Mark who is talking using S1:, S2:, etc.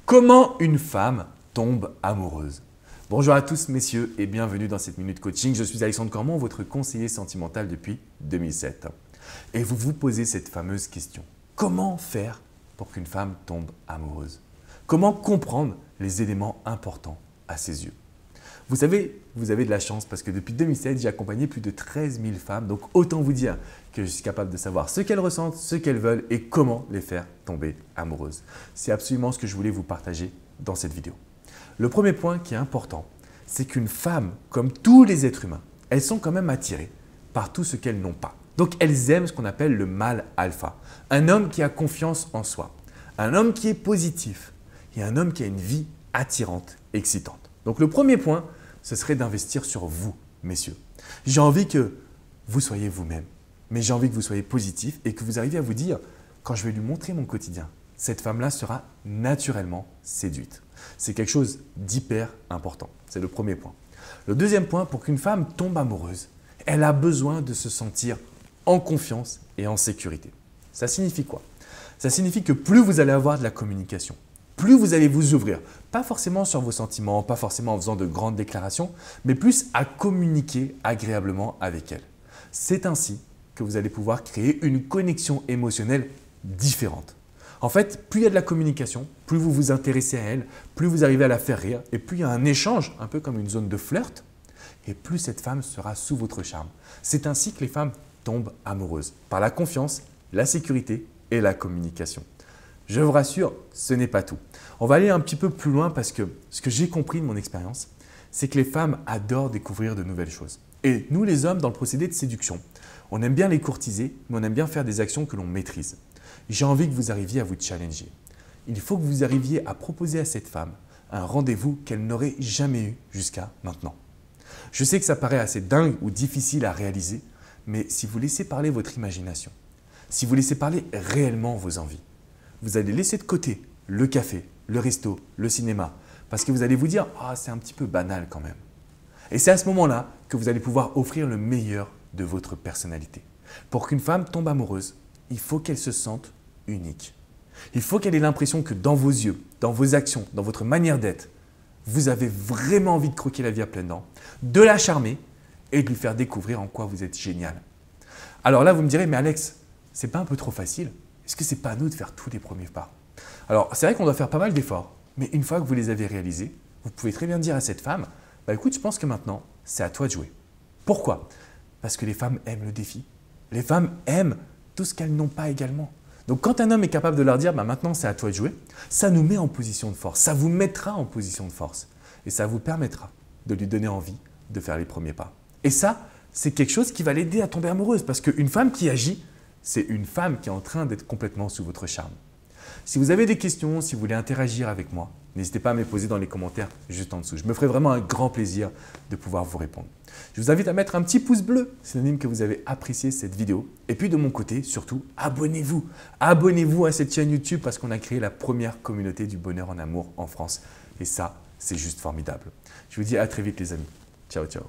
S1: Comment une femme tombe amoureuse? Bonjour à tous messieurs et bienvenue dans cette Minute Coaching. Je suis Alexandre Cormon, votre conseiller sentimental depuis 2007. Et vous vous posez cette fameuse question. Comment faire pour qu'une femme tombe amoureuse? Comment comprendre les éléments importants à ses yeux? Vous savez, vous avez de la chance parce que depuis 2007, j'ai accompagné plus de 13 000 femmes. Donc autant vous dire que je suis capable de savoir ce qu'elles ressentent, ce qu'elles veulent et comment les faire tomber amoureuses. C'est absolument ce que je voulais vous partager dans cette vidéo. Le premier point qui est important, c'est qu'une femme, comme tous les êtres humains, elles sont quand même attirées par tout ce qu'elles n'ont pas. Donc elles aiment ce qu'on appelle le mâle alpha. Un homme qui a confiance en soi, un homme qui est positif et un homme qui a une vie attirante, excitante. Donc le premier point, ce serait d'investir sur vous, messieurs. J'ai envie que vous soyez vous-même, mais j'ai envie que vous soyez positif et que vous arriviez à vous dire, quand je vais lui montrer mon quotidien, cette femme-là sera naturellement séduite. C'est quelque chose d'hyper important. C'est le premier point. Le deuxième point, pour qu'une femme tombe amoureuse, elle a besoin de se sentir en confiance et en sécurité. Ça signifie quoi? Ça signifie que plus vous allez avoir de la communication, plus vous allez vous ouvrir, pas forcément sur vos sentiments, pas forcément en faisant de grandes déclarations, mais plus à communiquer agréablement avec elle. C'est ainsi que vous allez pouvoir créer une connexion émotionnelle différente. En fait, plus il y a de la communication, plus vous vous intéressez à elle, plus vous arrivez à la faire rire et plus il y a un échange, un peu comme une zone de flirt, et plus cette femme sera sous votre charme. C'est ainsi que les femmes tombent amoureuses, par la confiance, la sécurité et la communication. Je vous rassure, ce n'est pas tout. On va aller un petit peu plus loin parce que ce que j'ai compris de mon expérience, c'est que les femmes adorent découvrir de nouvelles choses. Et nous les hommes, dans le procédé de séduction, on aime bien les courtiser, mais on aime bien faire des actions que l'on maîtrise. J'ai envie que vous arriviez à vous challenger. Il faut que vous arriviez à proposer à cette femme un rendez-vous qu'elle n'aurait jamais eu jusqu'à maintenant. Je sais que ça paraît assez dingue ou difficile à réaliser, mais si vous laissez parler votre imagination, si vous laissez parler réellement vos envies, vous allez laisser de côté le café, le resto, le cinéma, parce que vous allez vous dire « Ah, c'est un petit peu banal quand même ». Et c'est à ce moment-là que vous allez pouvoir offrir le meilleur de votre personnalité. Pour qu'une femme tombe amoureuse, il faut qu'elle se sente unique. Il faut qu'elle ait l'impression que dans vos yeux, dans vos actions, dans votre manière d'être, vous avez vraiment envie de croquer la vie à pleines dents, de la charmer et de lui faire découvrir en quoi vous êtes génial. Alors là, vous me direz « Mais Alex, c'est pas un peu trop facile ? Est-ce que c'est pas à nous de faire tous les premiers pas ?» Alors, c'est vrai qu'on doit faire pas mal d'efforts, mais une fois que vous les avez réalisés, vous pouvez très bien dire à cette femme « Bah écoute, je pense que maintenant, c'est à toi de jouer. » Pourquoi? Parce que les femmes aiment le défi. Les femmes aiment tout ce qu'elles n'ont pas également. Donc, quand un homme est capable de leur dire bah, « Maintenant, c'est à toi de jouer », ça nous met en position de force, ça vous mettra en position de force et ça vous permettra de lui donner envie de faire les premiers pas. Et ça, c'est quelque chose qui va l'aider à tomber amoureuse parce qu'une femme qui agit, c'est une femme qui est en train d'être complètement sous votre charme. Si vous avez des questions, si vous voulez interagir avec moi, n'hésitez pas à me les poser dans les commentaires juste en dessous. Je me ferai vraiment un grand plaisir de pouvoir vous répondre. Je vous invite à mettre un petit pouce bleu, synonyme que vous avez apprécié cette vidéo. Et puis de mon côté, surtout, abonnez-vous. Abonnez-vous à cette chaîne YouTube parce qu'on a créé la première communauté du bonheur en amour en France. Et ça, c'est juste formidable. Je vous dis à très vite les amis. Ciao, ciao.